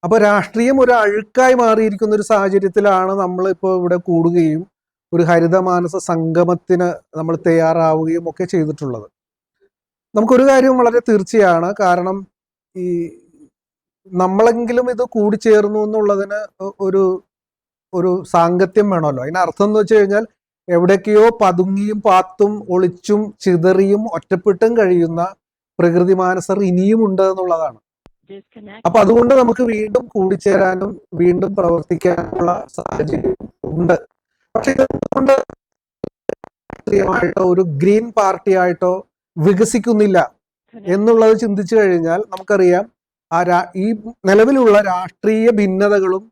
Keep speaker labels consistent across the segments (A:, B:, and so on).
A: അപ്പൊ രാഷ്ട്രീയം ഒരു അഴുക്കായി മാറിയിരിക്കുന്ന ഒരു സാഹചര്യത്തിലാണ് നമ്മൾ ഇപ്പോൾ ഇവിടെ കൂടുകയും ഒരു ഹരിതമാനസ സംഗമത്തിന് നമ്മൾ തയ്യാറാവുകയും ഒക്കെ ചെയ്തിട്ടുള്ളത്. നമുക്കൊരു കാര്യം വളരെ തീർച്ചയാണ്. കാരണം ഈ നമ്മളെങ്കിലും ഇത് കൂടിച്ചേർന്നു എന്നുള്ളതിന് ഒരു ഒരു സാങ്കത്യം വേണമല്ലോ. അതിനർത്ഥം എന്ന് വെച്ച് കഴിഞ്ഞാൽ എവിടേക്കെയോ പതുങ്ങിയും പാത്തും ഒളിച്ചും ചിതറിയും ഒറ്റപ്പെട്ടും കഴിയുന്ന പ്രകൃതി മാനസർ ഇനിയും ഉണ്ട് എന്നുള്ളതാണ്. അപ്പൊ അതുകൊണ്ട് നമുക്ക് വീണ്ടും കൂടിച്ചേരാനും വീണ്ടും പ്രവർത്തിക്കാനുള്ള സാഹചര്യം ഉണ്ട്. പക്ഷെ ഇതുകൊണ്ട് രാഷ്ട്രീയമായിട്ടോ ഒരു ഗ്രീൻ പാർട്ടി ആയിട്ടോ വികസിക്കുന്നില്ല എന്നുള്ളത് ചിന്തിച്ചു കഴിഞ്ഞാൽ നമുക്കറിയാം ഈ നിലവിലുള്ള രാഷ്ട്രീയ ഭിന്നതകളും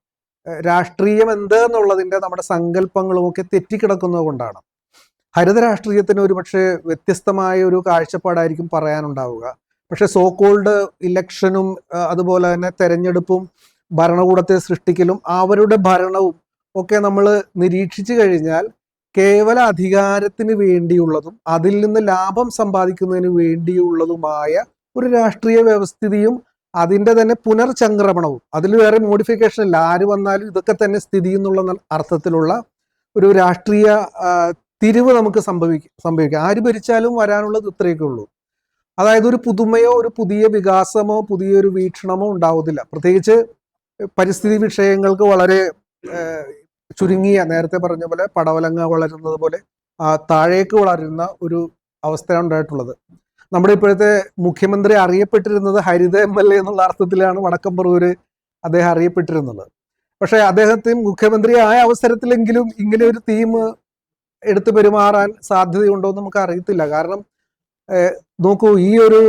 A: രാഷ്ട്രീയം എന്ത് എന്നുള്ളതിന്റെ നമ്മുടെ സങ്കല്പങ്ങളും ഒക്കെ തെറ്റിക്കിടക്കുന്നത് കൊണ്ടാണ്. ഹരിത രാഷ്ട്രീയത്തിന് ഒരു പക്ഷേ വ്യത്യസ്തമായ ഒരു കാഴ്ചപ്പാടായിരിക്കും പറയാനുണ്ടാവുക. പക്ഷെ സോകോൾഡ് ഇലക്ഷനും അതുപോലെ തന്നെ തെരഞ്ഞെടുപ്പും ഭരണകൂടത്തെ സൃഷ്ടിക്കലും അവരുടെ ഭരണവും ഒക്കെ നമ്മൾ നിരീക്ഷിച്ചു കഴിഞ്ഞാൽ കേവല അധികാരത്തിന് വേണ്ടിയുള്ളതും അതിൽ നിന്ന് ലാഭം സമ്പാദിക്കുന്നതിന് വേണ്ടിയുള്ളതുമായ ഒരു രാഷ്ട്രീയ വ്യവസ്ഥിതിയും അതിൻ്റെ തന്നെ പുനർചംക്രമണവും, അതിൽ വേറെ മോഡിഫിക്കേഷൻ ഇല്ല. ആര് വന്നാലും ഇതൊക്കെ തന്നെ സ്ഥിതി എന്നുള്ള അർത്ഥത്തിലുള്ള ഒരു രാഷ്ട്രീയ തിരിവ് നമുക്ക് സംഭവിക്കാം. ആര് ഭരിച്ചാലും വരാനുള്ളത് ഇത്രയൊക്കെ ഉള്ളൂ. അതായത് ഒരു പുതുമയോ ഒരു പുതിയ വികാസമോ പുതിയൊരു വീക്ഷണമോ ഉണ്ടാവുന്നില്ല. പ്രത്യേകിച്ച് പരിസ്ഥിതി വിഷയങ്ങൾക്ക് വളരെ ചുരുങ്ങിയ, നേരത്തെ പറഞ്ഞ പോലെ പടവലങ്ങ വളരുന്നത് പോലെ താഴേക്ക് വളരുന്ന ഒരു അവസ്ഥയാണ് ഉണ്ടായിട്ടുള്ളത്. നമ്മുടെ ഇപ്പോഴത്തെ മുഖ്യമന്ത്രി അറിയപ്പെട്ടിരുന്നത് ഹരിത MLA എന്നുള്ള അർത്ഥത്തിലാണ് വടക്കം പറവൂര് അദ്ദേഹം അറിയപ്പെട്ടിരുന്നത്. പക്ഷെ അദ്ദേഹത്തിന് മുഖ്യമന്ത്രി ആയ അവസരത്തിലെങ്കിലും ഇങ്ങനെ ഒരു തീം എടുത്തു പെരുമാറാൻ സാധ്യതയുണ്ടോ എന്ന് നമുക്ക് അറിയത്തില്ല. കാരണം നോക്കൂ, ഈ ഒരു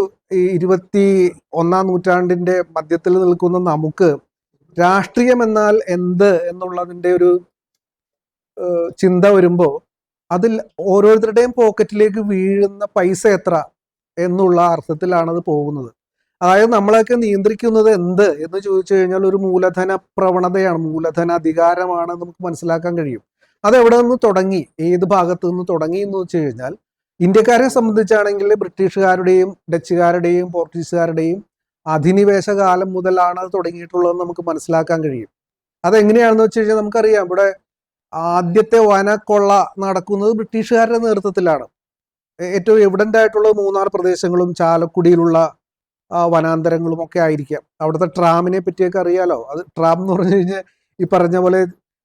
A: 21ാം നൂറ്റാണ്ടിന്റെ മധ്യത്തിൽ നിൽക്കുന്ന നമുക്ക് രാഷ്ട്രീയം എന്നാൽ എന്ത് എന്നുള്ളതിന്റെ ഒരു ചിന്ത വരുമ്പോൾ അതിൽ ഓരോരുത്തരുടെയും പോക്കറ്റിലേക്ക് വീഴുന്ന പൈസ എത്ര എന്നുള്ള അർത്ഥത്തിലാണ് അത് പോകുന്നത്. അതായത് നമ്മളെയൊക്കെ നിയന്ത്രിക്കുന്നത് എന്ത് എന്ന് ചോദിച്ചു കഴിഞ്ഞാൽ ഒരു മൂലധന പ്രവണതയാണ്, മൂലധന അധികാരമാണ് നമുക്ക് മനസ്സിലാക്കാൻ കഴിയും. അതെവിടെ നിന്ന് തുടങ്ങി, ഏത് ഭാഗത്ത് നിന്ന് തുടങ്ങി എന്ന് വെച്ച് കഴിഞ്ഞാൽ ഇന്ത്യക്കാരെ സംബന്ധിച്ചാണെങ്കിൽ ബ്രിട്ടീഷുകാരുടെയും ഡച്ചുകാരുടെയും പോർച്ചുഗീസുകാരുടെയും അധിനിവേശ കാലം മുതലാണ് അത് തുടങ്ങിയിട്ടുള്ളതെന്ന് നമുക്ക് മനസ്സിലാക്കാൻ കഴിയും. അതെങ്ങനെയാണെന്ന് വെച്ച് കഴിഞ്ഞാൽ നമുക്കറിയാം, ഇവിടെ ആദ്യത്തെ വനക്കൊള്ള നടക്കുന്നത് ബ്രിട്ടീഷുകാരുടെ നേതൃത്വത്തിലാണ്. ഏറ്റവും എവിഡന്റ് ആയിട്ടുള്ള മൂന്നാർ പ്രദേശങ്ങളും ചാലക്കുടിയിലുള്ള വനാന്തരങ്ങളും ഒക്കെ ആയിരിക്കാം. അവിടുത്തെ ട്രാമിനെ പറ്റിയൊക്കെ അറിയാലോ. അത് ട്രാം എന്ന് പറഞ്ഞു കഴിഞ്ഞാൽ ഈ പറഞ്ഞ പോലെ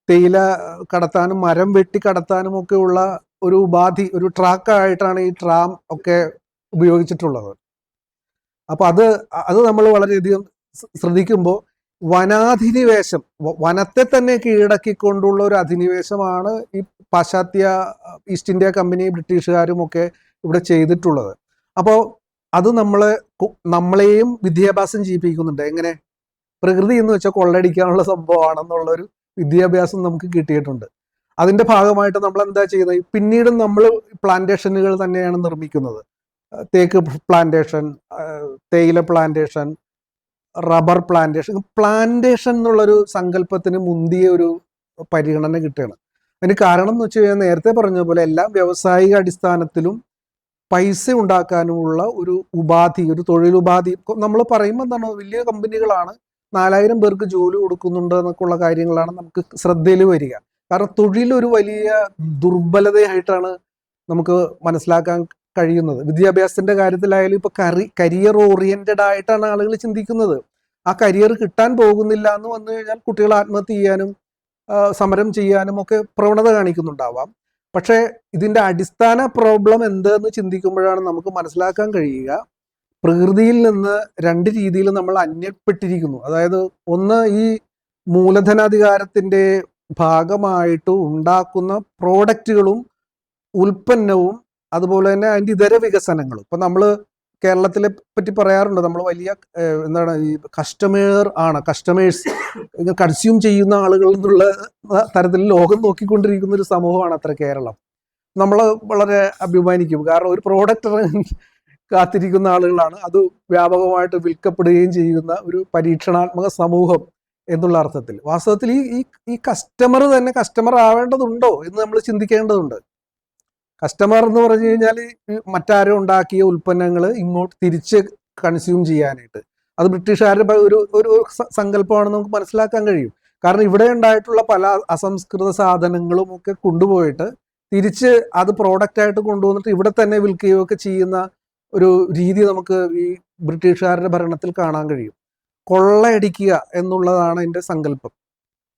A: തേയില കടത്താനും മരം വെട്ടി കടത്താനും ഒക്കെ ഉള്ള ഒരു ഉപാധി, ഒരു ട്രാക്കായിട്ടാണ് ഈ ട്രാം ഒക്കെ ഉപയോഗിച്ചിട്ടുള്ളത്. അപ്പൊ അത് നമ്മൾ വളരെയധികം ശ്രദ്ധിക്കുമ്പോൾ വനാധിനിവേശം, വനത്തെ തന്നെ കീഴടക്കിക്കൊണ്ടുള്ള ഒരു അധിനിവേശമാണ് ഈ പാശ്ചാത്യ ഈസ്റ്റ് ഇന്ത്യ കമ്പനി ബ്രിട്ടീഷുകാരും ഒക്കെ ഇവിടെ ചെയ്തിട്ടുള്ളത്. അപ്പോൾ അത് നമ്മളെയും വിദ്യാഭ്യാസം ചെയ്യിപ്പിക്കുന്നുണ്ട്. എങ്ങനെ? പ്രകൃതി എന്ന് വെച്ചാൽ കൊള്ളടിക്കാനുള്ള സംഭവമാണെന്നുള്ളൊരു വിദ്യാഭ്യാസം നമുക്ക് കിട്ടിയിട്ടുണ്ട്. അതിന്റെ ഭാഗമായിട്ട് നമ്മൾ എന്താ ചെയ്യുന്നത്? പിന്നീട് നമ്മൾ പ്ലാന്റേഷനുകൾ തന്നെയാണ് നിർമ്മിക്കുന്നത്. തേക്ക് പ്ലാന്റേഷൻ, തേയില പ്ലാന്റേഷൻ, റബ്ബർ പ്ലാന്റേഷൻ എന്നുള്ളൊരു സങ്കല്പത്തിന് മുന്തിയ ഒരു പരിഗണന കിട്ടുകയാണ്. അതിന് കാരണം എന്ന് വെച്ച് കഴിഞ്ഞാൽ നേരത്തെ പറഞ്ഞ പോലെ എല്ലാം വ്യാവസായിക അടിസ്ഥാനത്തിലും പൈസ ഉണ്ടാക്കാനുമുള്ള ഒരു ഉപാധി, ഒരു തൊഴിലുപാധി. നമ്മൾ പറയുമ്പോൾ എന്താണ്, വലിയ കമ്പനികളാണ്, 4000 പേർക്ക് ജോലി കൊടുക്കുന്നുണ്ട് എന്നൊക്കെയുള്ള കാര്യങ്ങളാണ് നമുക്ക് ശ്രദ്ധയിൽ വരിക. കാരണം തൊഴിലൊരു വലിയ ദുർബലതയായിട്ടാണ് നമുക്ക് മനസ്സിലാക്കാൻ കഴിയുന്നത്. വിദ്യാഭ്യാസത്തിന്റെ കാര്യത്തിലായാലും ഇപ്പൊ കരിയർ ഓറിയന്റഡ് ആയിട്ടാണ് ആളുകൾ ചിന്തിക്കുന്നത്. ആ കരിയർ കിട്ടാൻ പോകുന്നില്ല എന്ന് വന്നു കഴിഞ്ഞാൽ കുട്ടികൾ ആത്മഹത്യ ചെയ്യാനും സമരം ചെയ്യാനും ഒക്കെ പ്രവണത കാണിക്കുന്നുണ്ടാവാം. പക്ഷേ ഇതിന്റെ അടിസ്ഥാന പ്രോബ്ലം എന്തെന്ന് ചിന്തിക്കുമ്പോഴാണ് നമുക്ക് മനസ്സിലാക്കാൻ കഴിയുക, പ്രകൃതിയിൽ നിന്ന് രണ്ട് രീതിയിൽ നമ്മൾ അന്യപ്പെട്ടിരിക്കുന്നു. അതായത് ഒന്ന്, ഈ മൂലധനാധികാരത്തിന്റെ ഭാഗമായിട്ട് ഉണ്ടാക്കുന്ന പ്രോഡക്റ്റുകളും ഉൽപ്പന്നവും അതുപോലെ തന്നെ അതിൻ്റെ ഇതര വികസനങ്ങളും. ഇപ്പൊ നമ്മൾ കേരളത്തിലെ പറ്റി പറയാറുണ്ട്, നമ്മൾ വലിയ എന്താണ് ഈ കസ്റ്റമേഴ്സ് കൺസ്യൂം ചെയ്യുന്ന ആളുകൾ എന്നുള്ള തരത്തിൽ ലോകം നോക്കിക്കൊണ്ടിരിക്കുന്ന ഒരു സമൂഹമാണ് അത്ര കേരളം. നമ്മൾ വളരെ അഭിമാനിക്കും. കാരണം ഒരു പ്രോഡക്റ്റ് കാത്തിരിക്കുന്ന ആളുകളാണ്, അത് വ്യാപകമായിട്ട് വിൽക്കപ്പെടുകയും ചെയ്യുന്ന ഒരു പരീക്ഷണാത്മക സമൂഹം എന്നുള്ള അർത്ഥത്തിൽ. വാസ്തവത്തിൽ ഈ കസ്റ്റമർ തന്നെ കസ്റ്റമർ ആവേണ്ടതുണ്ടോ എന്ന് നമ്മൾ ചിന്തിക്കേണ്ടതുണ്ട്. കസ്റ്റമർ എന്ന് പറഞ്ഞു കഴിഞ്ഞാൽ മറ്റാരും ഉണ്ടാക്കിയ ഉൽപ്പന്നങ്ങൾ ഇങ്ങോട്ട് തിരിച്ച് കൺസ്യൂം ചെയ്യാനായിട്ട്, അത് ബ്രിട്ടീഷുകാരുടെ ഒരു ഒരു സങ്കല്പമാണെന്ന് നമുക്ക് മനസ്സിലാക്കാൻ കഴിയും. കാരണം ഇവിടെ ഉണ്ടായിട്ടുള്ള പല അസംസ്കൃത സാധനങ്ങളും ഒക്കെ കൊണ്ടുപോയിട്ട് തിരിച്ച് അത് പ്രോഡക്റ്റ് ആയിട്ട് കൊണ്ടുവന്നിട്ട് ഇവിടെ തന്നെ വിൽക്കുകയോ ഒക്കെ ചെയ്യുന്ന ഒരു രീതി നമുക്ക് ഈ ബ്രിട്ടീഷുകാരുടെ ഭരണത്തിൽ കാണാൻ കഴിയും. കൊള്ളയടിക്കുക എന്നുള്ളതാണ് എൻ്റെ സങ്കല്പം.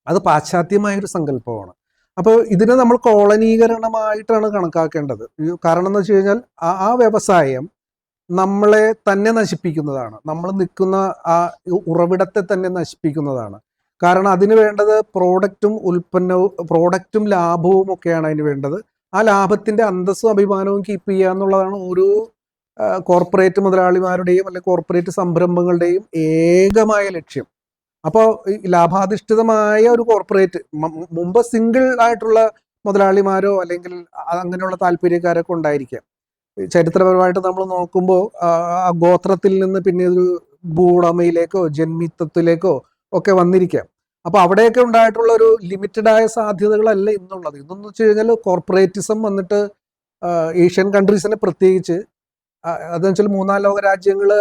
A: അത് പാശ്ചാത്യമായ ഒരു സങ്കല്പമാണ്. അപ്പോൾ ഇതിനെ നമ്മൾ കോളനീകരണമായിട്ടാണ് കണക്കാക്കേണ്ടത്. കാരണം എന്ന് വെച്ച് കഴിഞ്ഞാൽ ആ വ്യവസായം നമ്മളെ തന്നെ നശിപ്പിക്കുന്നതാണ്. നമ്മൾ നിൽക്കുന്ന ആ ഉറവിടത്തെ തന്നെ നശിപ്പിക്കുന്നതാണ്. കാരണം അതിന് വേണ്ടത് പ്രോഡക്റ്റും ലാഭവും ഒക്കെയാണ് അതിന് വേണ്ടത്. ആ ലാഭത്തിന്റെ അന്തസ്സും അഭിമാനവും കീപ്പ് ചെയ്യുക എന്നുള്ളതാണ് ഓരോ കോർപ്പറേറ്റ് മുതലാളിമാരുടെയും അല്ലെങ്കിൽ കോർപ്പറേറ്റ് സംരംഭങ്ങളുടെയും ഏകമായ ലക്ഷ്യം. അപ്പോൾ ഈ ലാഭാധിഷ്ഠിതമായ ഒരു കോർപ്പറേറ്റ് മുമ്പ് സിംഗിൾ ആയിട്ടുള്ള മുതലാളിമാരോ അല്ലെങ്കിൽ അങ്ങനെയുള്ള താല്പര്യക്കാരൊക്കെ ഉണ്ടായിരിക്കാം. ചരിത്രപരമായിട്ട് നമ്മൾ നോക്കുമ്പോൾ ആ ഗോത്രത്തിൽ നിന്ന് പിന്നെ ഒരു ഭൂവുടമയിലേക്കോ ജന്മിത്വത്തിലേക്കോ ഒക്കെ വന്നിരിക്കാം. അപ്പൊ അവിടെയൊക്കെ ഉണ്ടായിട്ടുള്ള ഒരു ലിമിറ്റഡ് ആയ സാധ്യതകളല്ല ഇന്നുള്ളത്. ഇന്നെന്ന് വെച്ച് കഴിഞ്ഞാൽ കോർപ്പറേറ്റിസം വന്നിട്ട് ഏഷ്യൻ കൺട്രീസിനെ പ്രത്യേകിച്ച് അതെന്ന് വെച്ചാൽ മൂന്നാം ലോക രാജ്യങ്ങളെ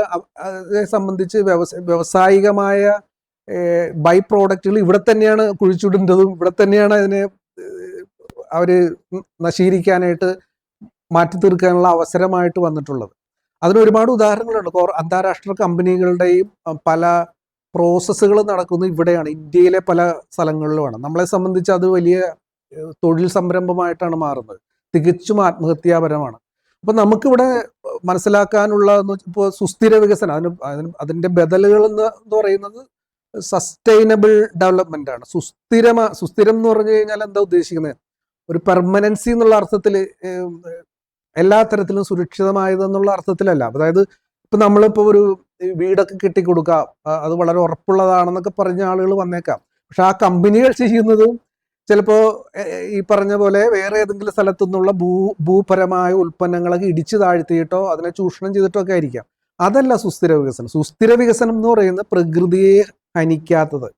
A: സംബന്ധിച്ച് വ്യവസായികമായ ബൈ പ്രോഡക്റ്റുകൾ ഇവിടെ തന്നെയാണ് കുഴിച്ചുവിടേണ്ടതും ഇവിടെ തന്നെയാണ് അതിനെ അവര് നശീകരിക്കാനായിട്ട് മാറ്റി തീർക്കാനുള്ള അവസരമായിട്ട് വന്നിട്ടുള്ളത്. അതിന് ഒരുപാട് ഉദാഹരണങ്ങളുണ്ട്. അന്താരാഷ്ട്ര കമ്പനികളുടെയും പല പ്രോസസ്സുകൾ നടക്കുന്നത് ഇവിടെയാണ്, ഇന്ത്യയിലെ പല സ്ഥലങ്ങളിലുമാണ്. നമ്മളെ സംബന്ധിച്ച് അത് വലിയ തൊഴിൽ സംരംഭമായിട്ടാണ് മാറുന്നത്. തികച്ചും ആത്മഹത്യാപരമാണ്. അപ്പൊ നമുക്കിവിടെ മനസ്സിലാക്കാനുള്ള ഇപ്പോൾ സുസ്ഥിര വികസനം, അതിന്റെ ബദലുകൾ എന്ന് പറയുന്നത് സസ്റ്റൈനബിൾ ഡെവലപ്മെന്റ് ആണ്. സുസ്ഥിരം എന്ന് പറഞ്ഞു കഴിഞ്ഞാൽ എന്താ ഉദ്ദേശിക്കുന്നത്? ഒരു പെർമനൻസി എന്നുള്ള അർത്ഥത്തിൽ, എല്ലാ തരത്തിലും സുരക്ഷിതമായതെന്നുള്ള അർത്ഥത്തിലല്ല. അതായത് ഇപ്പൊ നമ്മളിപ്പോ ഒരു വീടൊക്കെ കെട്ടിക്കൊടുക്കാം, അത് വളരെ ഉറപ്പുള്ളതാണെന്നൊക്കെ പറഞ്ഞ ആളുകൾ വന്നേക്കാം. പക്ഷെ ആ കമ്പനികൾ ചെയ്യുന്നതും ചിലപ്പോ ഈ പറഞ്ഞ പോലെ വേറെ ഏതെങ്കിലും സ്ഥലത്തു നിന്നുള്ള ഭൂപരമായ ഉൽപ്പന്നങ്ങളൊക്കെ ഇടിച്ചു താഴ്ത്തിയിട്ടോ അതിനെ ചൂഷണം ചെയ്തിട്ടോ ഒക്കെ ആയിരിക്കാം. അതല്ല സുസ്ഥിര വികസനം. സുസ്ഥിര വികസനം എന്ന് പറയുന്നത് പ്രകൃതിയെ ഹനിക്കാത്തത്,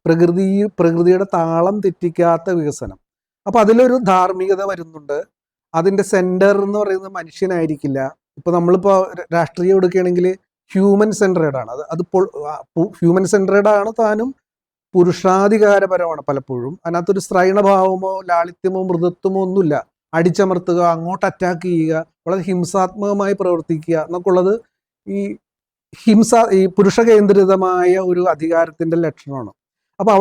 A: പ്രകൃതിയുടെ താളം തെറ്റിക്കാത്ത വികസനം. അപ്പൊ അതിലൊരു ധാർമ്മികത വരുന്നുണ്ട്. അതിന്റെ സെന്റർ എന്ന് പറയുന്നത് മനുഷ്യനായിരിക്കില്ല. ഇപ്പൊ നമ്മളിപ്പോ രാഷ്ട്രീയം എടുക്കുകയാണെങ്കിൽ ഹ്യൂമൻ സെൻട്രേഡ് ആണ്. അതിപ്പോൾ ഹ്യൂമൻ സെൻട്രേഡ് ആണ് താനും പുരുഷാധികാരപരമാണ് പലപ്പോഴും. അതിനകത്തൊരു സ്ത്രൈണഭാവമോ ലാളിത്യമോ മൃദുത്വമോ ഒന്നുമില്ല. അടിച്ചമർത്തുക, അങ്ങോട്ട് അറ്റാക്ക് ചെയ്യുക, വളരെ ഹിംസാത്മകമായി പ്രവർത്തിക്കുക എന്നൊക്കെ ഉള്ളത് ഈ പുരുഷ കേന്ദ്രിതമായ ഒരു അധികാരത്തിന്റെ ലക്ഷണമാണ്. അപ്പൊ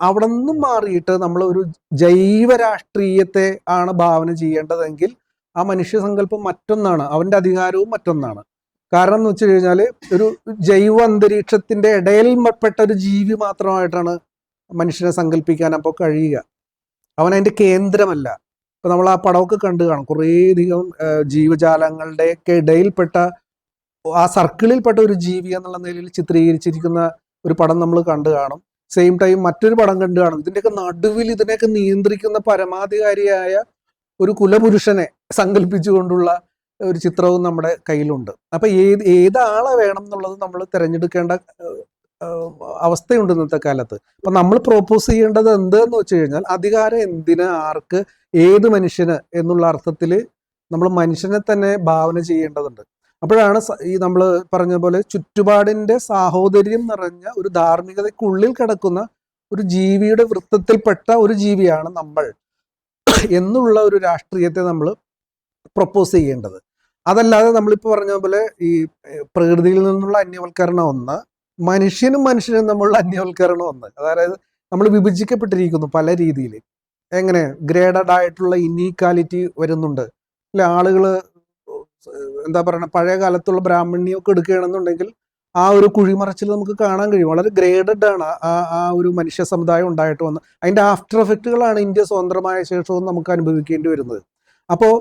A: അവിടെ നിന്നും മാറിയിട്ട് നമ്മൾ ഒരു ജൈവ രാഷ്ട്രീയത്തെ ആണ് ഭാവന ചെയ്യേണ്ടതെങ്കിൽ ആ മനുഷ്യ സങ്കല്പം മറ്റൊന്നാണ്, അവന്റെ അധികാരവും മറ്റൊന്നാണ്. കാരണം എന്ന് വെച്ച് കഴിഞ്ഞാൽ ഒരു ജൈവ അന്തരീക്ഷത്തിന്റെ ഇടയിൽപ്പെട്ട ഒരു ജീവി മാത്രമായിട്ടാണ് മനുഷ്യനെ സങ്കല്പിക്കാൻ അപ്പോൾ കഴിയുക. അവൻ അതിന്റെ കേന്ദ്രമല്ല. ഇപ്പൊ നമ്മൾ ആ പടമൊക്കെ കണ്ടു കാണും, കുറേയധികം ജീവജാലങ്ങളുടെയൊക്കെ ഇടയിൽപ്പെട്ട ആ സർക്കിളിൽപ്പെട്ട ഒരു ജീവി എന്നുള്ള നിലയിൽ ചിത്രീകരിച്ചിരിക്കുന്ന ഒരു പടം നമ്മൾ കണ്ടു കാണും. സെയിം ടൈം മറ്റൊരു പടം കണ്ടു കാണും. ഇതിന്റെയൊക്കെ നടുവിൽ ഇതിനെയൊക്കെ നിയന്ത്രിക്കുന്ന പരമാധികാരിയായ ഒരു കുലപുരുഷനെ സങ്കല്പിച്ചുകൊണ്ടുള്ള ഒരു ചിത്രവും നമ്മുടെ കയ്യിലുണ്ട്. അപ്പൊ ഏതാളെ വേണം എന്നുള്ളത് നമ്മൾ തിരഞ്ഞെടുക്കേണ്ട അവസ്ഥയുണ്ട് ഇന്നത്തെ കാലത്ത്. അപ്പൊ നമ്മൾ പ്രോപ്പോസ് ചെയ്യേണ്ടത് എന്തെന്ന് വെച്ച് കഴിഞ്ഞാൽ അധികാരം എന്തിന്, ആർക്ക്, ഏത് മനുഷ്യന് എന്നുള്ള അർത്ഥത്തിൽ നമ്മൾ മനുഷ്യനെ തന്നെ ഭാവന ചെയ്യേണ്ടതുണ്ട്. അപ്പോഴാണ് ഈ നമ്മൾ പറഞ്ഞ പോലെ ചുറ്റുപാടിന്റെ സാഹോദര്യം നിറഞ്ഞ ഒരു ധാർമ്മികതയ്ക്കുള്ളിൽ കിടക്കുന്ന ഒരു ജീവിയുടെ വൃത്തത്തിൽപ്പെട്ട ഒരു ജീവിയാണ് നമ്മൾ എന്നുള്ള ഒരു രാഷ്ട്രീയത്തെ നമ്മൾ പ്രൊപ്പോസ് ചെയ്യേണ്ടത്. അതല്ലാതെ നമ്മളിപ്പോൾ പറഞ്ഞ പോലെ ഈ പ്രകൃതിയിൽ നിന്നുള്ള അന്യവൽക്കരണം ഒന്ന്, മനുഷ്യനും തമ്മിലുള്ള അന്യവൽക്കരണം ഒന്ന്. അതായത് നമ്മൾ വിഭജിക്കപ്പെട്ടിരിക്കുന്നു പല രീതിയിൽ. എങ്ങനെ ഗ്രേഡഡ് ആയിട്ടുള്ള ഇനീക്വാലിറ്റി വരുന്നുണ്ട് അല്ലെ? ആളുകൾ എന്താ പറയുക, പഴയ കാലത്തുള്ള ബ്രാഹ്മണ്യമൊക്കെ എടുക്കുകയാണെന്നുണ്ടെങ്കിൽ ആ ഒരു കുഴിമറച്ചിൽ നമുക്ക് കാണാൻ കഴിയും. വളരെ ഗ്രേഡഡ് ആണ് ആ ഒരു മനുഷ്യ സമുദായം ഉണ്ടായിട്ട് വന്ന് അതിന്റെ ആഫ്റ്റർ എഫക്റ്റുകളാണ് ഇന്ത്യ സ്വതന്ത്രമായ ശേഷവും നമുക്ക് അനുഭവിക്കേണ്ടി വരുന്നത്. അപ്പോൾ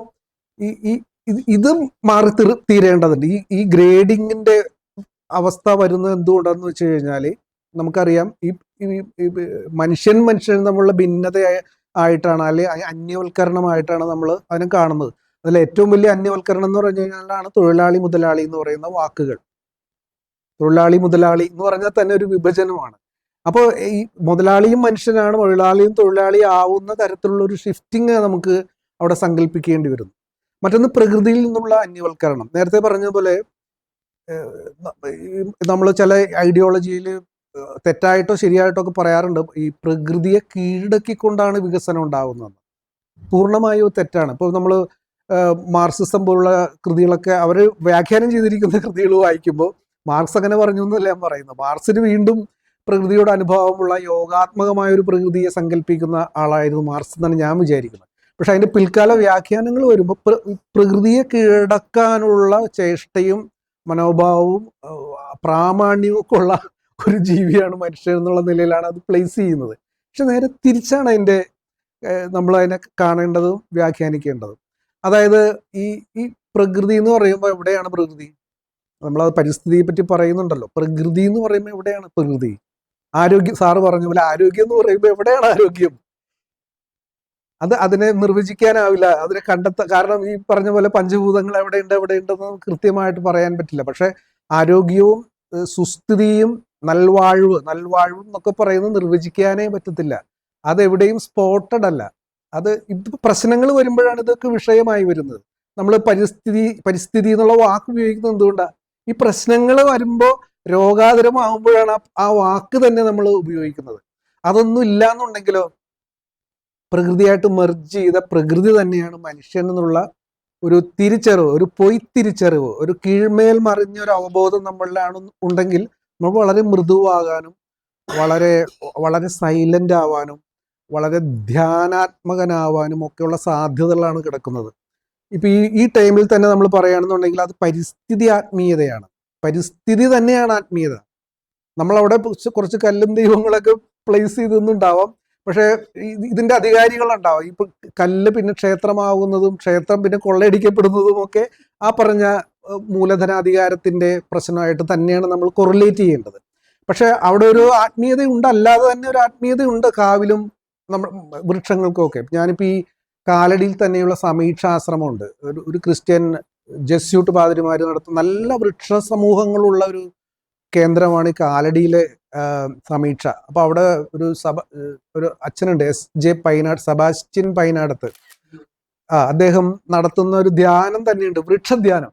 A: ഇത് മാറി തീരേണ്ടതുണ്ട്. ഈ ഗ്രേഡിങ്ങിന്റെ അവസ്ഥ വരുന്നത് എന്തുകൊണ്ടാന്ന് വെച്ച് കഴിഞ്ഞാൽ നമുക്കറിയാം ഈ മനുഷ്യൻ തമ്മിലുള്ള ഭിന്നത ആയിട്ടാണ്, അല്ലെങ്കിൽ അന്യവൽക്കരണമായിട്ടാണ് നമ്മൾ അതിനെ കാണുന്നത്. അതിൽ ഏറ്റവും വലിയ അന്യവൽക്കരണം എന്ന് പറഞ്ഞു കഴിഞ്ഞാലാണ് തൊഴിലാളി മുതലാളി എന്ന് പറയുന്ന വാക്കുകൾ. തൊഴിലാളി മുതലാളി എന്ന് പറഞ്ഞാൽ തന്നെ ഒരു വിഭജനമാണ്. അപ്പോൾ ഈ മുതലാളിയും മനുഷ്യനാണ്, തൊഴിലാളിയും തൊഴിലാളി ആവുന്ന തരത്തിലുള്ള ഒരു ഷിഫ്റ്റിങ് നമുക്ക് അവിടെ സങ്കല്പിക്കേണ്ടി വരുന്നു. മറ്റൊന്ന് പ്രകൃതിയിൽ നിന്നുള്ള അന്യവൽക്കരണം. നേരത്തെ പറഞ്ഞ പോലെ നമ്മൾ ചില ഐഡിയോളജിയിൽ തെറ്റായിട്ടോ ശരിയായിട്ടോ ഒക്കെ പറയാറുണ്ട്, ഈ പ്രകൃതിയെ കീഴടക്കിക്കൊണ്ടാണ് വികസനം ഉണ്ടാകുന്നത്. പൂർണ്ണമായും തെറ്റാണ്. ഇപ്പോൾ നമ്മൾ മാർക്സിസം പോലുള്ള കൃതികളൊക്കെ അവർ വ്യാഖ്യാനം ചെയ്തിരിക്കുന്ന കൃതികൾ വായിക്കുമ്പോൾ മാർക്സ് അങ്ങനെ പറഞ്ഞു എന്നല്ല ഞാൻ പറയുന്നത്. മാർക്സിന് വീണ്ടും പ്രകൃതിയോട് അനുഭവമുള്ള യോഗാത്മകമായ ഒരു പ്രകൃതിയെ സങ്കല്പിക്കുന്ന ആളായിരുന്നു മാർക്സ് എന്നാണ് ഞാൻ വിചാരിക്കുന്നത്. പക്ഷെ അതിൻ്റെ പിൽക്കാല വ്യാഖ്യാനങ്ങൾ വരുമ്പോൾ പ്രകൃതിയെ കീഴടക്കാനുള്ള ചേഷ്ടയും മനോഭാവവും പ്രാമാണ്യവും ഒക്കെ ഉള്ള ഒരു ജീവിയാണ് മനുഷ്യൻ എന്നുള്ള നിലയിലാണ് അത് പ്ലേസ് ചെയ്യുന്നത്. പക്ഷെ നേരെ തിരിച്ചാണ് അതിൻ്റെ നമ്മൾ അതിനെ കാണേണ്ടതും വ്യാഖ്യാനിക്കേണ്ടതും. അതായത് ഈ ഈ പ്രകൃതി എന്ന് പറയുമ്പോൾ എവിടെയാണ് പ്രകൃതി? നമ്മളത് പരിസ്ഥിതിയെ പറ്റി പറയുന്നുണ്ടല്ലോ. പ്രകൃതി എന്ന് പറയുമ്പോൾ എവിടെയാണ് പ്രകൃതി? ആരോഗ്യം, സാറ് പറഞ്ഞ പോലെ ആരോഗ്യം എന്ന് പറയുമ്പോൾ എവിടെയാണ് ആരോഗ്യം? അതിനെ നിർവചിക്കാനാവില്ല, അതിനെ കാരണം ഈ പറഞ്ഞ പോലെ പഞ്ചഭൂതങ്ങൾ എവിടെയുണ്ടെന്ന് കൃത്യമായിട്ട് പറയാൻ പറ്റില്ല. പക്ഷെ ആരോഗ്യവും സുസ്ഥിതിയും നൽവാഴ്വ് എന്നൊക്കെ പറയുന്നത് നിർവചിക്കാനേ പറ്റത്തില്ല. അതെവിടെയും സ്പോട്ടഡ് അല്ല. ഇത് പ്രശ്നങ്ങൾ വരുമ്പോഴാണ് ഇതൊക്കെ വിഷയമായി വരുന്നത്. നമ്മൾ പരിസ്ഥിതി എന്നുള്ള വാക്ക് ഉപയോഗിക്കുന്നത് എന്തുകൊണ്ടാണ്? ഈ പ്രശ്നങ്ങൾ വരുമ്പോൾ രോഗാതുരമാകുമ്പോഴാണ് ആ വാക്ക് തന്നെ നമ്മൾ ഉപയോഗിക്കുന്നത്. അതൊന്നും ഇല്ല എന്നുണ്ടെങ്കിലോ, പ്രകൃതിയായിട്ട് മെർജ് ചെയ്ത പ്രകൃതി തന്നെയാണ് മനുഷ്യൻ എന്നുള്ള ഒരു തിരിച്ചറിവ്, ഒരു പൊയ്ത്തിരിച്ചറിവ്, ഒരു കീഴ്മേൽ മറിഞ്ഞൊരു അവബോധം നമ്മളിലാണ് ഉണ്ടെങ്കിൽ നമ്മൾ വളരെ മൃദുവാകാനും വളരെ വളരെ സൈലന്റ് ആവാനും വളരെ ധ്യാനാത്മകനാവാനും ഒക്കെയുള്ള സാധ്യതകളാണ് കിടക്കുന്നത്. ഇപ്പൊ ഈ ടൈമിൽ തന്നെ നമ്മൾ പറയുകയാണെന്നുണ്ടെങ്കിൽ അത് പരിസ്ഥിതി ആത്മീയതയാണ്. പരിസ്ഥിതി തന്നെയാണ് ആത്മീയത. നമ്മളവിടെ കുറച്ച് കല്ലും ദൈവങ്ങളൊക്കെ പ്ലേസ് ചെയ്തൊന്നുണ്ടാവാം, പക്ഷെ ഇതിന്റെ അധികാരികളുണ്ടാവും. ഇപ്പൊ കല്ല് പിന്നെ ക്ഷേത്രമാകുന്നതും ക്ഷേത്രം പിന്നെ കൊള്ളയടിക്കപ്പെടുന്നതും ഒക്കെ ആ പറഞ്ഞ മൂലധനാധികാരത്തിന്റെ പ്രശ്നമായിട്ട് തന്നെയാണ് നമ്മൾ കൊറിലേറ്റ് ചെയ്യേണ്ടത്. പക്ഷെ അവിടെ ഒരു ആത്മീയത ഉണ്ട്, അല്ലാതെ തന്നെ ഒരു ആത്മീയത ഉണ്ട് കാവിലും വൃക്ഷങ്ങൾക്കും ഒക്കെ. ഞാനിപ്പോ ഈ കാലടിയിൽ തന്നെയുള്ള സമീക്ഷാശ്രമമുണ്ട്. ഒരു ക്രിസ്ത്യൻ ജസ്യൂട്ട് പാതിരിമാർ നടത്തുന്ന നല്ല വൃക്ഷ സമൂഹങ്ങളുള്ള ഒരു കേന്ദ്രമാണ് ഈ കാലടിയിലെ സമീക്ഷ. അപ്പൊ അവിടെ ഒരു അച്ഛനുണ്ട്, SJ പൈനാട്, സെബാസ്റ്റ്യൻ പൈനാടത്ത്. അദ്ദേഹം നടത്തുന്ന ഒരു ധ്യാനം തന്നെയുണ്ട്, വൃക്ഷധ്യാനം.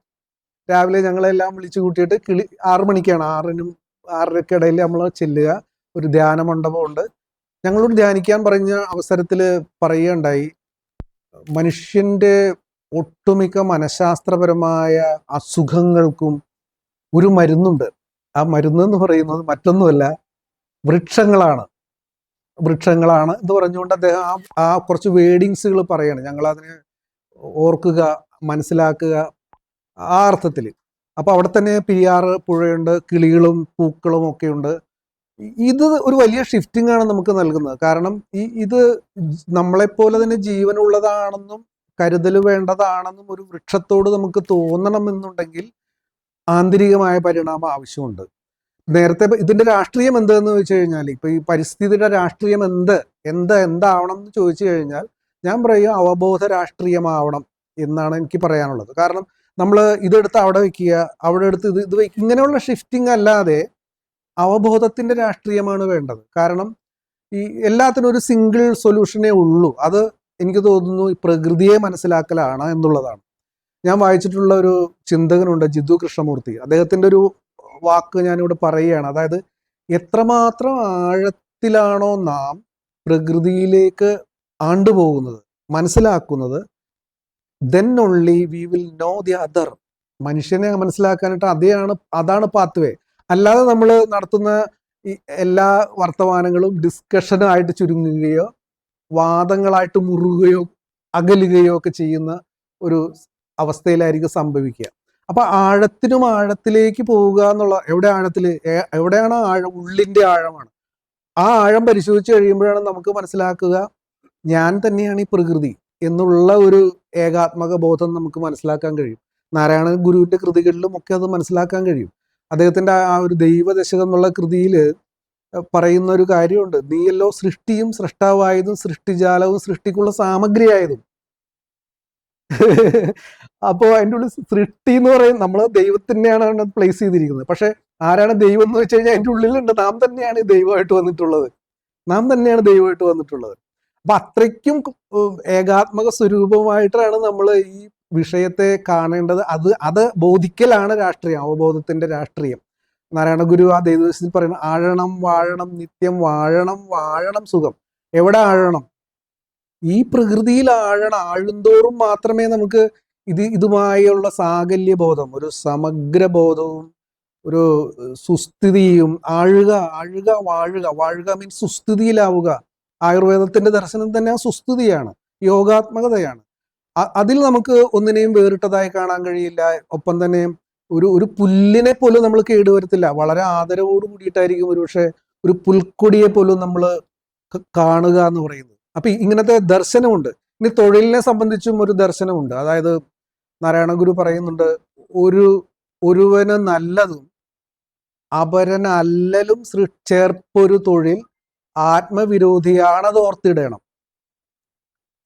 A: രാവിലെ ഞങ്ങളെല്ലാം വിളിച്ചു കൂട്ടിയിട്ട് 6 മണിക്കാണ്, 6-നും 6:30 ഇടയിൽ നമ്മൾ ചെല്ലുക. ഒരു ധ്യാന മണ്ഡപമുണ്ട്. ഞങ്ങളോട് ധ്യാനിക്കാൻ പറഞ്ഞ അവസരത്തിൽ പറയുകയുണ്ടായി, മനുഷ്യന്റെ ഒട്ടുമിക്ക മനഃശാസ്ത്രപരമായ അസുഖങ്ങൾക്കും ഒരു മരുന്നുണ്ട്. ആ മരുന്ന് എന്ന് പറയുന്നത് മറ്റൊന്നുമല്ല, വൃക്ഷങ്ങളാണ് എന്ന് പറഞ്ഞുകൊണ്ട് അദ്ദേഹം ആ കുറച്ച് വേർഡിങ്സുകൾ പറയാണ്. ഞങ്ങളതിനെ ഓർക്കുക, മനസ്സിലാക്കുക ആ അർത്ഥത്തിൽ. അപ്പൊ അവിടെ തന്നെ പെരിയാറ് പുഴയുണ്ട്, കിളികളും പൂക്കളും ഒക്കെ ഉണ്ട്. ഇത് ഒരു വലിയ ഷിഫ്റ്റിംഗ് ആണ് നമുക്ക് നൽകുന്നത്. കാരണം ഇത് നമ്മളെപ്പോലെ തന്നെ ജീവനുള്ളതാണെന്നും കരുതൽ വേണ്ടതാണെന്നും ഒരു വൃക്ഷത്തോട് നമുക്ക് തോന്നണമെന്നുണ്ടെങ്കിൽ ആന്തരികമായ പരിണാമം ആവശ്യമുണ്ട്. നേരത്തെ ഇതിന്റെ രാഷ്ട്രീയം എന്തെന്ന് ചോദിച്ചു കഴിഞ്ഞാൽ, ഇപ്പൊ ഈ പരിസ്ഥിതിയുടെ രാഷ്ട്രീയം എന്താവണം എന്ന് ചോദിച്ചു കഴിഞ്ഞാൽ ഞാൻ പറയും അവബോധ രാഷ്ട്രീയമാവണം എന്നാണ് എനിക്ക് പറയാനുള്ളത്. കാരണം നമ്മൾ ഇതെടുത്ത് അവിടെ വെക്കുക, അവിടെ എടുത്ത് ഇത് വയ്ക്കുക, ഇങ്ങനെയുള്ള ഷിഫ്റ്റിംഗ് അല്ലാതെ അവബോധത്തിന്റെ രാഷ്ട്രീയമാണ് വേണ്ടത്. കാരണം ഈ എല്ലാത്തിനും ഒരു സിംഗിൾ സൊല്യൂഷനേ ഉള്ളൂ. അത് എനിക്ക് തോന്നുന്നു ഈ പ്രകൃതിയെ മനസ്സിലാക്കലാണ് എന്നുള്ളതാണ്. ഞാൻ വായിച്ചിട്ടുള്ള ഒരു ചിന്തകനുണ്ട്, ജിതു കൃഷ്ണമൂർത്തി. അദ്ദേഹത്തിന്റെ ഒരു വാക്ക് ഞാനിവിടെ പറയുകയാണ്. അതായത് എത്രമാത്രം ആഴത്തിലാണോ നാം പ്രകൃതിയിലേക്ക് ആണ്ടുപോകുന്നത്, മനസ്സിലാക്കുന്നത്, then only we will know the other. മനുഷ്യനെ മനസ്സിലാക്കാനായിട്ട് അതാണ് പാത്വേ. അല്ലാതെ നമ്മൾ നടത്തുന്ന ഈ എല്ലാ വർത്തമാനങ്ങളും ഡിസ്കഷനായിട്ട് ചുരുങ്ങുകയോ വാദങ്ങളായിട്ട് മുറുകയോ അകലുകയോ ഒക്കെ ചെയ്യുന്ന ഒരു അവസ്ഥയിലായിരിക്കും സംഭവിക്കുക. അപ്പൊ ആഴത്തിലേക്ക് പോവുക എന്നുള്ള, എവിടെയാണ് ആഴം? ഉള്ളിന്റെ ആഴമാണ്. ആ ആഴം പരിശോധിച്ച് കഴിയുമ്പോഴാണ് നമുക്ക് മനസ്സിലാക്കുക, ഞാൻ തന്നെയാണ് ഈ പ്രകൃതി എന്നുള്ള ഒരു ഏകാത്മക ബോധം നമുക്ക് മനസ്സിലാക്കാൻ കഴിയും. നാരായണ ഗുരുവിന്റെ കൃതികളിലും ഒക്കെ അത് മനസ്സിലാക്കാൻ കഴിയും. അദ്ദേഹത്തിന്റെ ആ ഒരു ദൈവദശകം എന്നുള്ള കൃതിയിൽ പറയുന്ന ഒരു കാര്യമുണ്ട്, നീയല്ലോ സൃഷ്ടിയും സൃഷ്ടാവായതും സൃഷ്ടിജാലവും സൃഷ്ടിക്കുള്ള സാമഗ്രിയായതും. അപ്പോൾ അതിൻ്റെ ഉള്ളിൽ സൃഷ്ടി എന്ന് പറയുന്നത് നമ്മൾ ദൈവത്തിനെയാണ് പ്ലേസ് ചെയ്തിരിക്കുന്നത്. പക്ഷെ ആരാണ് ദൈവം എന്ന് വെച്ച് കഴിഞ്ഞാൽ അതിൻ്റെ ഉള്ളിലുണ്ട്, നാം തന്നെയാണ് ദൈവമായിട്ട് വന്നിട്ടുള്ളത്. അപ്പൊ അത്രയ്ക്കും ഏകാത്മക സ്വരൂപമായിട്ടാണ് നമ്മൾ ഈ വിഷയത്തെ കാണേണ്ടത് അത് ബോധിക്കലാണ് രാഷ്ട്രീയം, അവബോധത്തിന്റെ രാഷ്ട്രീയം. നാരായണ ഗുരു ആ ദൈവദശത്തിൽ പറയുന്നത് ആഴണം വാഴണം നിത്യം വാഴണം വാഴണം സുഖം. എവിടെ ആഴണം? ഈ പ്രകൃതിയിൽ ആഴുന്തോറും മാത്രമേ നമുക്ക് ഇതുമായുള്ള സാകല്യ ബോധം, ഒരു സമഗ്ര ബോധവും ഒരു സുസ്ഥിതിയും, ആഴുക ആഴുക വാഴുക, വാഴുക മീൻസ് സുസ്ഥിതിയിലാവുക. ആയുർവേദത്തിന്റെ ദർശനം തന്നെ ആ സുസ്ഥിതിയാണ്, യോഗാത്മകതയാണ്. അതിൽ നമുക്ക് ഒന്നിനെയും വേറിട്ടതായി കാണാൻ കഴിയില്ല. ഒപ്പം തന്നെ ഒരു പുല്ലിനെ പോലും നമ്മൾ കേടുവരുത്തില്ല. വളരെ ആദരവോട് കൂടിയിട്ടായിരിക്കും ഒരുപക്ഷെ ഒരു പുൽക്കൊടിയെ പോലും നമ്മൾ കാണുക എന്ന് പറയുന്നത്. അപ്പൊ ഇങ്ങനത്തെ ദർശനമുണ്ട്. ഇനി തൊഴിലിനെ സംബന്ധിച്ചും ഒരു ദർശനമുണ്ട്. അതായത് നാരായണ ഗുരു പറയുന്നുണ്ട്, ഒരുവന് നല്ലതും അപരനല്ലലും ചേർപ്പൊരു തൊഴിൽ ആത്മവിരോധിയാണത് ഓർത്തിടണം.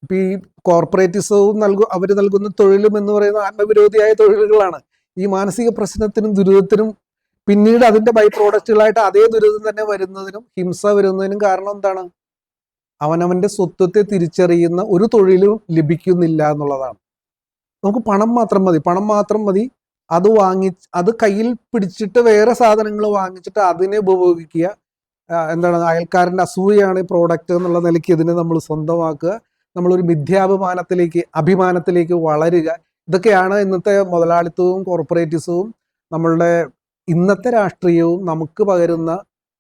A: ഇപ്പൊ ഈ കോർപ്പറേറ്റിസവും അവർ നൽകുന്ന തൊഴിലും എന്ന് പറയുന്ന ആത്മവിരോധിയായ തൊഴിലുകളാണ്. ഈ മാനസിക പ്രശ്നത്തിനും ദുരിതത്തിനും പിന്നീട് അതിന്റെ ബൈ പ്രോഡക്റ്റുകളായിട്ട് അതേ ദുരിതം തന്നെ വരുന്നതിനും ഹിംസ വരുന്നതിനും കാരണം എന്താണ്? അവനവന്റെ സ്വത്വത്തെ തിരിച്ചറിയുന്ന ഒരു തൊഴിലും ലഭിക്കുന്നില്ല എന്നുള്ളതാണ്. നമുക്ക് പണം മാത്രം മതി. അത് കയ്യിൽ പിടിച്ചിട്ട് വേറെ സാധനങ്ങൾ വാങ്ങിച്ചിട്ട് അതിനെ ഉപഭോഗിക്കുക. എന്താണ്, അയൽക്കാരൻ്റെ അസൂയയാണ് ഈ പ്രോഡക്റ്റ് എന്നുള്ള നിലയ്ക്ക് ഇതിനെ നമ്മൾ സ്വന്തമാക്കുക. നമ്മളൊരു അഭിമാനത്തിലേക്ക് വളരുക. ഇതൊക്കെയാണ് ഇന്നത്തെ മുതലാളിത്തവും കോർപ്പറേറ്റിസവും നമ്മളുടെ ഇന്നത്തെ രാഷ്ട്രീയവും നമുക്ക് പകരുന്ന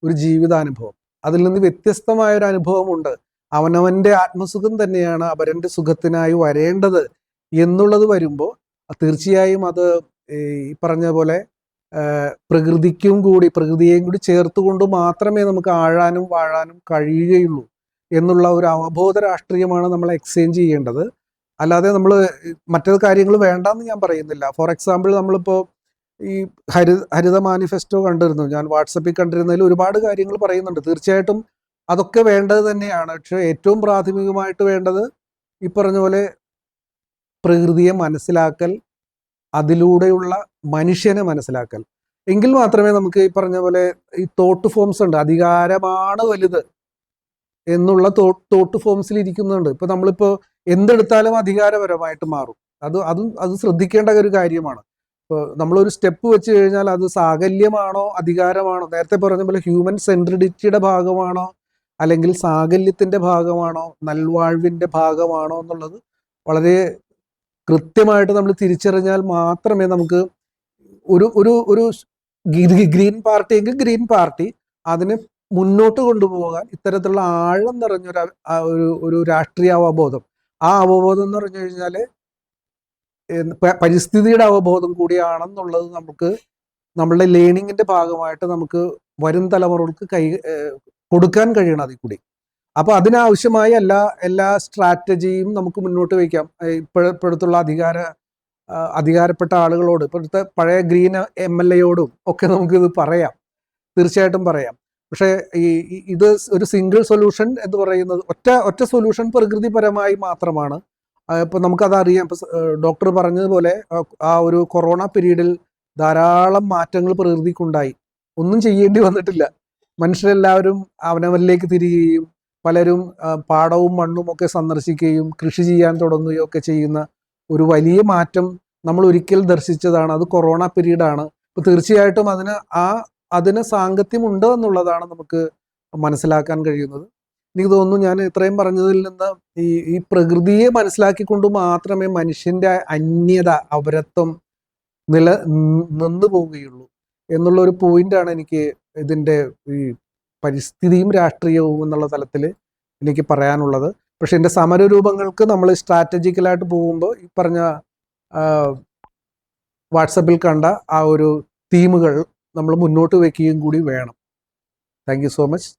A: ഒരു ജീവിതാനുഭവം. അതിൽ നിന്ന് വ്യത്യസ്തമായ ഒരു അനുഭവമുണ്ട്. അവനവന്റെ ആത്മസുഖം തന്നെയാണ് അപരന്റെ സുഖത്തിനായി വരേണ്ടത് എന്നുള്ളത് വരുമ്പോൾ തീർച്ചയായും അത് ഈ പറഞ്ഞ പോലെ പ്രകൃതിയെയും കൂടി ചേർത്തുകൊണ്ട് മാത്രമേ നമുക്ക് ആഴാനും വാഴാനും കഴിയുകയുള്ളൂ എന്നുള്ള ഒരു അവബോധ രാഷ്ട്രീയമാണ് നമ്മൾ എക്സ്ചേഞ്ച് ചെയ്യേണ്ടത്. അല്ലാതെ നമ്മൾ മറ്റു കാര്യങ്ങൾ വേണ്ടെന്ന് ഞാൻ പറയുന്നില്ല. ഫോർ എക്സാമ്പിൾ, നമ്മളിപ്പോൾ ഈ ഹരിത മാനിഫെസ്റ്റോ കണ്ടിരുന്നു, ഞാൻ വാട്സപ്പിൽ കണ്ടിരുന്നതിൽ ഒരുപാട് കാര്യങ്ങൾ പറയുന്നുണ്ട്. തീർച്ചയായിട്ടും അതൊക്കെ വേണ്ടത് തന്നെയാണ്. പക്ഷെ ഏറ്റവും പ്രാഥമികമായിട്ട് വേണ്ടത് ഈ പറഞ്ഞ പോലെ പ്രകൃതിയെ മനസ്സിലാക്കൽ, അതിലൂടെയുള്ള മനുഷ്യനെ മനസ്സിലാക്കൽ. എങ്കിൽ മാത്രമേ നമുക്ക് ഈ പറഞ്ഞ പോലെ ഈ തോട്ട് ഫോംസ് ഉണ്ട്, അധികാരമാണ് വലുത് എന്നുള്ള തോട്ട് ഫോംസിൽ ഇരിക്കുന്നുണ്ട്. ഇപ്പൊ നമ്മളിപ്പോ എന്തെടുത്താലും അധികാരപരമായിട്ട് മാറും. അത് ശ്രദ്ധിക്കേണ്ട ഒരു കാര്യമാണ്. ഇപ്പോൾ നമ്മളൊരു സ്റ്റെപ്പ് വെച്ച് കഴിഞ്ഞാൽ അത് സാകല്യമാണോ അധികാരമാണോ, നേരത്തെ പറഞ്ഞ പോലെ ഹ്യൂമൻ സെൻട്രിഡിറ്റിയുടെ ഭാഗമാണോ അല്ലെങ്കിൽ സാകല്യത്തിന്റെ ഭാഗമാണോ നൽവാഴ്വിന്റെ ഭാഗമാണോ എന്നുള്ളത് വളരെ കൃത്യമായിട്ട് നമ്മൾ തിരിച്ചറിഞ്ഞാൽ മാത്രമേ നമുക്ക് ഒരു ഗ്രീൻ പാർട്ടി എങ്കിൽ ഗ്രീൻ പാർട്ടി അതിനെ മുന്നോട്ട് കൊണ്ടുപോകാൻ ഇത്തരത്തിലുള്ള ആഴം നിറഞ്ഞൊരു രാഷ്ട്രീയ അവബോധം, ആ അവബോധം എന്ന് പറഞ്ഞു കഴിഞ്ഞാൽ പരിസ്ഥിതിയുടെ അവബോധം കൂടിയാണെന്നുള്ളത് നമുക്ക് നമ്മളുടെ ലേണിങ്ങിന്റെ ഭാഗമായിട്ട് നമുക്ക് വരും തലമുറകൾക്ക് കൊടുക്കാൻ കഴിയണം അതിൽ കൂടി. അപ്പൊ അതിനാവശ്യമായ എല്ലാ സ്ട്രാറ്റജിയും നമുക്ക് മുന്നോട്ട് വയ്ക്കാം. ഇപ്പോഴത്തുള്ള അധികാരപ്പെട്ട ആളുകളോട്, ഇപ്പോഴത്തെ പഴയ ഗ്രീൻ MLA-യോടും ഒക്കെ നമുക്കിത് പറയാം, തീർച്ചയായിട്ടും പറയാം. പക്ഷേ ഇത് ഒരു സിംഗിൾ സൊല്യൂഷൻ എന്ന് പറയുന്നത് ഒറ്റ സൊല്യൂഷൻ പ്രകൃതിപരമായി മാത്രമാണ്. ഇപ്പൊ നമുക്കതറിയാം. ഇപ്പൊ ഡോക്ടർ പറഞ്ഞതുപോലെ ആ ഒരു കൊറോണ പീരീഡിൽ ധാരാളം മാറ്റങ്ങൾ പ്രകൃതിക്കുണ്ടായി. ഒന്നും ചെയ്യേണ്ടി വന്നിട്ടില്ല. മനുഷ്യരെല്ലാവരും അവനവനിലേക്ക് തിരികുകയും പലരും പാടവും മണ്ണും ഒക്കെ സന്ദർശിക്കുകയും കൃഷി ചെയ്യാൻ തുടങ്ങുകയും ഒക്കെ ചെയ്യുന്ന ഒരു വലിയ മാറ്റം നമ്മൾ ഒരിക്കൽ ദർശിച്ചതാണ്. അത് കൊറോണ പീരീഡാണ്. ഇപ്പൊ തീർച്ചയായിട്ടും അതിന് സാങ്കത്യമുണ്ട് എന്നുള്ളതാണ് നമുക്ക് മനസ്സിലാക്കാൻ കഴിയുന്നത്. എനിക്ക് തോന്നുന്നു ഞാൻ ഇത്രയും പറഞ്ഞതിൽ നിന്ന് ഈ പ്രകൃതിയെ മനസ്സിലാക്കിക്കൊണ്ട് മാത്രമേ മനുഷ്യന്റെ അന്യത, അപരത്വം നിന്നു പോവുകയുള്ളൂ എന്നുള്ള ഒരു പോയിന്റാണ് എനിക്ക് ഇതിന്റെ ഈ പരിസ്ഥിതിയും രാഷ്ട്രീയവും എന്നുള്ള തലത്തിൽ എനിക്ക് പറയാനുള്ളത്. പക്ഷെ എൻ്റെ സമരരൂപങ്ങൾക്ക് നമ്മൾ സ്ട്രാറ്റജിക്കലായിട്ട് പോകുമ്പോൾ ഈ പറഞ്ഞ വാട്സപ്പിൽ കണ്ട ആ ഒരു തീമുകൾ നമ്മൾ മുന്നോട്ട് വയ്ക്കുകയും കൂടി വേണം. Thank you so much.